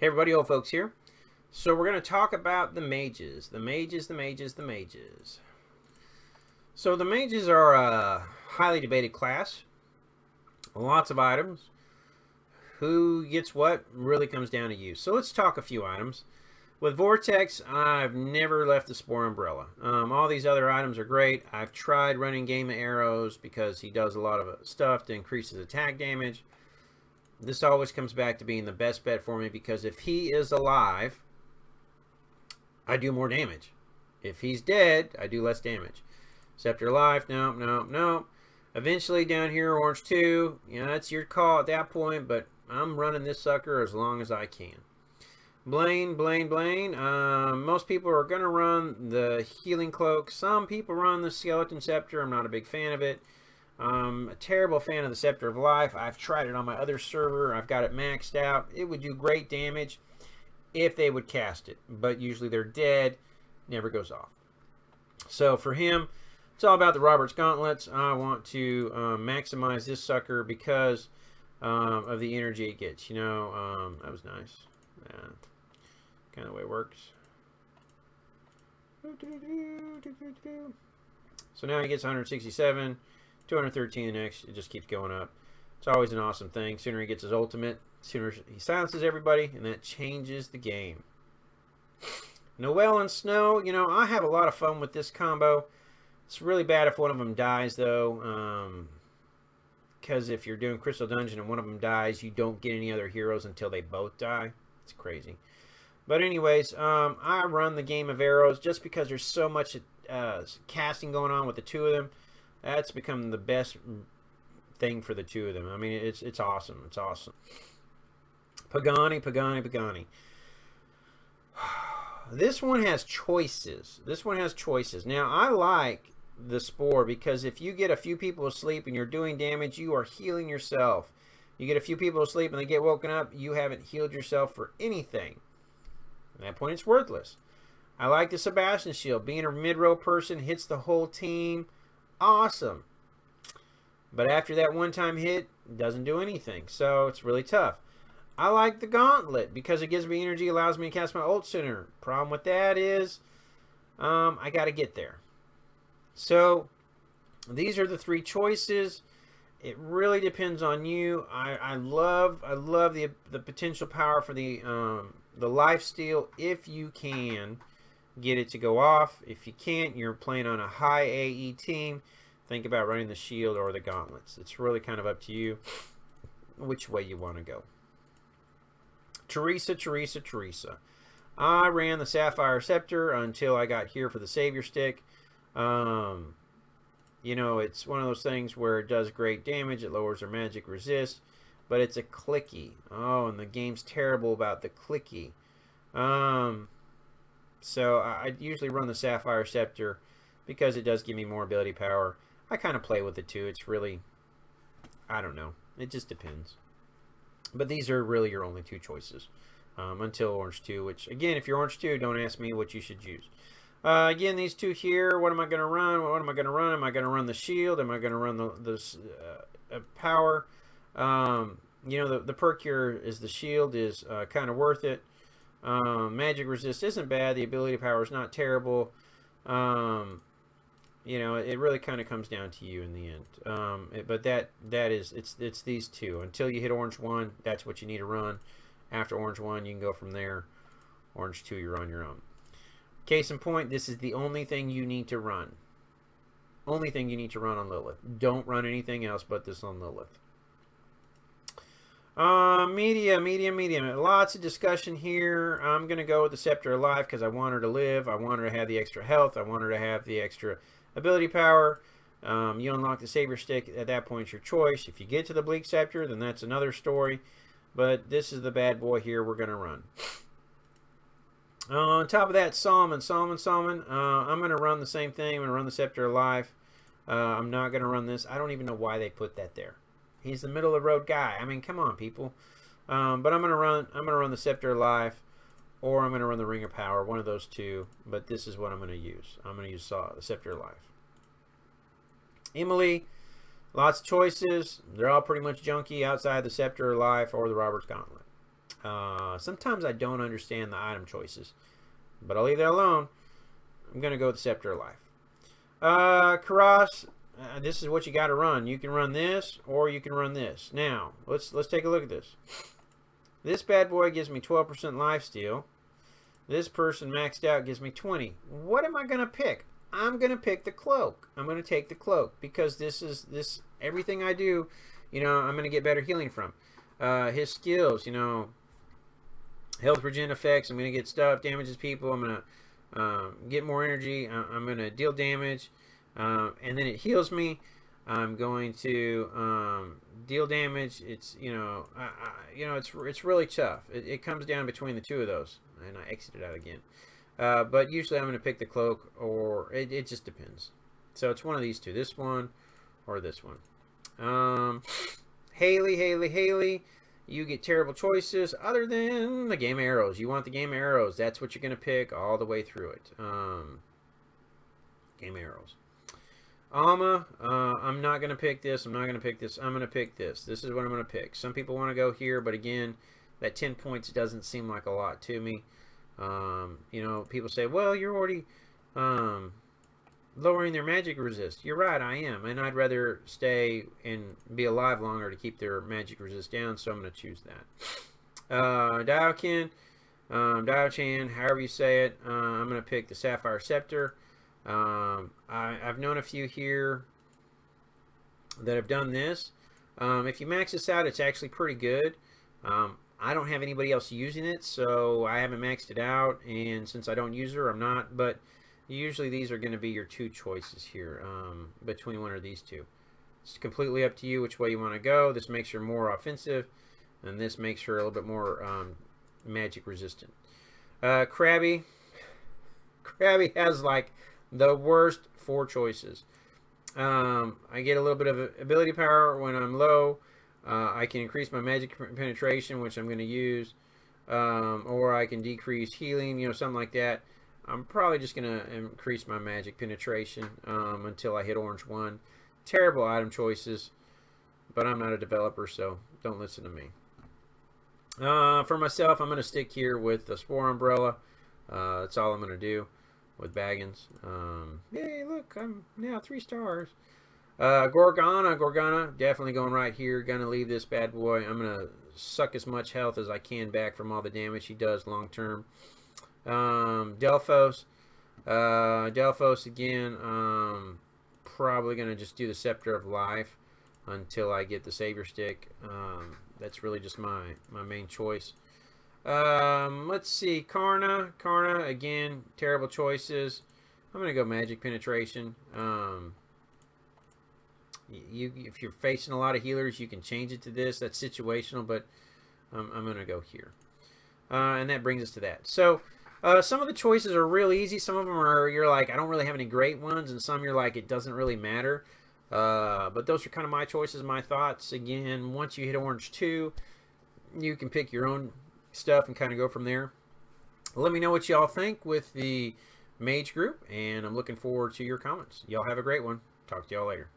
Hey everybody, old folks here. So we're going to talk about the mages. The mages. So the mages are a highly debated class. Lots of items. Who gets what really comes down to you. So let's talk a few items. With Vortex, I've never left the Spore Umbrella. All these other items are great. I've tried running Game of Arrows because he does a lot of stuff to increase his attack damage. This always comes back to being the best bet for me because if he is alive, I do more damage. If he's dead, I do less damage. Scepter alive, no. Eventually down here, Orange 2, that's your call at that point, but I'm running this sucker as long as I can. Blaine. Most people are going to run the Healing Cloak. Some people run the Skeleton Scepter. I'm not a big fan of it. A terrible fan of the Scepter of Life. I've tried it on my other server. I've got it maxed out. It would do great damage if they would cast it, but usually they're dead. Never goes off. So for him, it's all about the Robert's Gauntlets. I want to maximize this sucker because of the energy it gets. That was nice. Kind of the way it works. So now he gets 167. 213 the next. It just keeps going up. It's always an awesome thing. Sooner he gets his ultimate, sooner he silences everybody, and that changes the game. Noelle and Snow, I have a lot of fun with this combo. It's really bad if one of them dies, though, because if you're doing Crystal Dungeon and one of them dies, you don't get any other heroes until they both die. It's crazy. But anyways, I run the Game of Arrows just because there's so much casting going on with the two of them. That's become the best thing for the two of them. I mean, it's awesome. It's awesome. Pagani. This one has choices. Now, I like the Spore because if you get a few people asleep and you're doing damage, you are healing yourself. You get a few people asleep and they get woken up, you haven't healed yourself for anything. At that point, it's worthless. I like the Sebastian Shield. Being a mid-row person hits the whole team. Awesome. But after that one-time hit, it doesn't do anything. So it's really tough. I like the Gauntlet because it gives me energy, allows me to cast my ult sooner. Problem with that is I got to get there. So these are the three choices. It really depends on you. I love the potential power for the lifesteal if you can get it to go off. If you can't, you're playing on a high AE team, think about running the shield or the gauntlets. It's really kind of up to you which way you want to go. Teresa. I ran the Sapphire Scepter until I got here for the Savior Stick. It's one of those things where it does great damage. It lowers their magic resist, but it's a clicky. Oh, and the game's terrible about the clicky. So I usually run the Sapphire Scepter because it does give me more ability power. I kind of play with it too. It's really, I don't know. It just depends. But these are really your only two choices until Orange 2, which, again, if you're Orange 2, don't ask me what you should use. Again, these two here, what am I going to run? Am I going to run the shield? Am I going to run the power? The perk here is the shield is kind of worth it. Magic resist isn't bad. The ability power is not terrible. It really kind of comes down to you in the end. But it's these two. Until you hit Orange 1, that's what you need to run. After Orange 1, you can go from there. Orange 2, you're on your own. Case in point, this is the only thing you need to run. Only thing you need to run on Lilith. Don't run anything else but this on Lilith. Media. Lots of discussion here. I'm going to go with the Scepter of Life because I want her to live. I want her to have the extra health. I want her to have the extra ability power. You unlock the Savior Stick. At that point, it's your choice. If you get to the Bleak Scepter, then that's another story. But this is the bad boy here we're going to run. On top of that, Salmon. I'm going to run the same thing. I'm going to run the Scepter of Life. I'm not going to run this. I don't even know why they put that there. He's the middle of the road guy. I mean, come on, people. But I'm going to run the Scepter of Life, or I'm going to run the Ring of Power. One of those two. But this is what I'm going to use. I'm going to use the Scepter of Life. Emily, lots of choices. They're all pretty much junky outside the Scepter of Life or the Robert's Gauntlet. Sometimes I don't understand the item choices, but I'll leave that alone. I'm going to go with Scepter of Life. Karas, this is what you got to run. You can run this, or you can run this. Now, let's take a look at this. This bad boy gives me 12% lifesteal. This person maxed out gives me 20. What am I going to pick? I'm going to pick the cloak. I'm going to take the cloak because this everything I do, you know, I'm going to get better healing from. His skills, you know, health regen effects. I'm going to get stuff, damages people. I'm going to get more energy. I'm going to deal damage, and then it heals me. I'm going to deal damage. It's it's really tough. It comes down between the two of those, and I exited out again. But usually I'm going to pick the cloak, or it just depends. So it's one of these two, this one or this one. Haley, you get terrible choices other than the game arrows. You want the game arrows. That's what you're going to pick all the way through it. Game arrows. Alma, I'm not going to pick this. I'm not going to pick this. I'm going to pick this. This is what I'm going to pick. Some people want to go here, but again, that 10 points doesn't seem like a lot to me. You know, people say, well, you're already lowering their magic resist. You're right, I am. And I'd rather stay and be alive longer to keep their magic resist down, so I'm going to choose that. Daochan, however you say it, I'm going to pick the Sapphire Scepter. I've known a few here that have done this. If you max this out, it's actually pretty good. I don't have anybody else using it, so I haven't maxed it out, and since I don't use her, I'm not, but usually these are going to be your two choices here, between one of these two. It's completely up to you which way you want to go. This makes her more offensive, and this makes her a little bit more magic resistant. Krabby has like the worst 4 choices. I get a little bit of ability power when I'm low. I can increase my magic penetration, which I'm going to use, or I can decrease healing, you know, something like that. I'm probably just going to increase my magic penetration until I hit orange 1. Terrible item choices, but I'm not a developer, so don't listen to me. For myself, I'm going to stick here with the Spore Umbrella. That's all I'm going to do with Baggins. Hey, look, I'm now 3 stars. Gorgana, definitely going right here. Gonna leave this bad boy. I'm gonna suck as much health as I can back from all the damage he does long term. Delphos again. Probably gonna just do the Scepter of Life until I get the Savior Stick. That's really just my main choice. Let's see, Karna again, terrible choices. I'm gonna go Magic Penetration. If you're facing a lot of healers, you can change it to this. That's situational, but I'm going to go here. And that brings us to that. So some of the choices are real easy. Some of them are, you're like, I don't really have any great ones. And some you're like, it doesn't really matter. But those are kind of my choices, my thoughts. Again, once you hit orange 2, you can pick your own stuff and kind of go from there. Let me know what y'all think with the Mage group. And I'm looking forward to your comments. Y'all have a great one. Talk to y'all later.